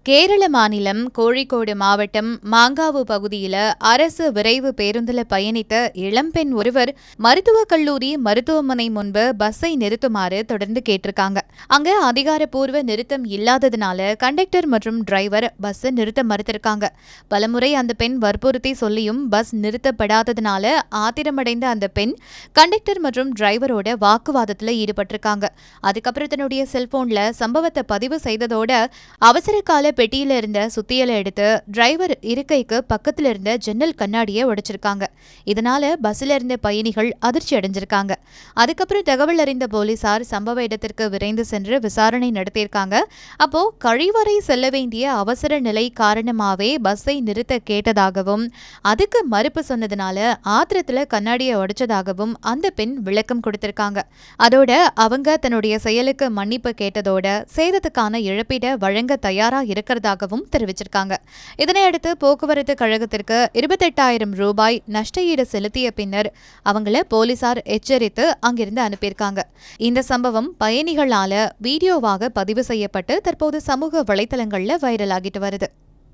கேரள மாநிலம் கோழிக்கோடு மாவட்டம் மாங்காவு பகுதியில அரசு விரைவு பேருந்துல பயணித்த இளம்பெண் ஒருவர் மருத்துவக் கல்லூரி மருத்துவமனை முன்பு பஸ்ஸை நிறுத்துமாறு தொடர்ந்து கேட்டிருக்காங்க. அங்க அதிகாரப்பூர்வ நிறுத்தம் இல்லாததுனால கண்டக்டர் மற்றும் டிரைவர் பஸ் நிறுத்த மறுத்திருக்காங்க. பலமுறை அந்த பெண் வற்புறுத்தி சொல்லியும் பஸ் நிறுத்தப்படாததுனால ஆத்திரமடைந்த அந்த பெண் கண்டக்டர் மற்றும் டிரைவரோட வாக்குவாதத்துல ஈடுபட்டிருக்காங்க. அதுக்கப்புறம் தன்னுடைய செல்போன்ல சம்பவத்தை பதிவு செய்ததோட அவசர கால பெட்டியில இருந்த சுத்தியலை எடுத்து டிரைவர் இருக்கைக்கு பக்கத்துல இருந்த ஜன்னல் கண்ணாடியை உடைச்சிருக்காங்க. இதனால பஸ்ல இருந்த பயணிகள் அதிர்ச்சி அடைஞ்சிருக்காங்க. அதுக்கப்புறம் தகவல் அறிந்த போலீசார் சம்பவ இடத்திற்கு விரைந்து சென்று விசாரணை நடத்தியிருக்காங்க. அப்போ கழிவறை செல்ல வேண்டிய அவசர நிலை காரணமாவே பஸ்ஸை நிறுத்த கேட்டதாகவும் அதுக்கு மறுப்பு சொன்னதுனால ஆத்திரத்துல கண்ணாடியை உடைச்சதாகவும் அந்த பெண் விளக்கம் கொடுத்திருக்காங்க. அதோட அவங்க தன்னுடைய செயலுக்கு மன்னிப்பு கேட்டதோட சேதத்துக்கான இழப்பீட வழங்க தயாரா இருக்கிறதாகவும் தெரிவிச்சிருக்காங்க. இதனையடுத்து போக்குவரத்து கழகத்திற்கு 28,000 ரூபாய் நஷ்டஈடு செலுத்திய பின்னர் அவங்கள போலீசார் எச்சரித்து அங்கிருந்து அனுப்பியிருக்காங்க. இந்த சம்பவம் பயணிகளால வீடியோவாக பதிவு செய்யப்பட்டு தற்போது சமூக வலைதளங்கள்ல வைரல் ஆகிட்டு வருது.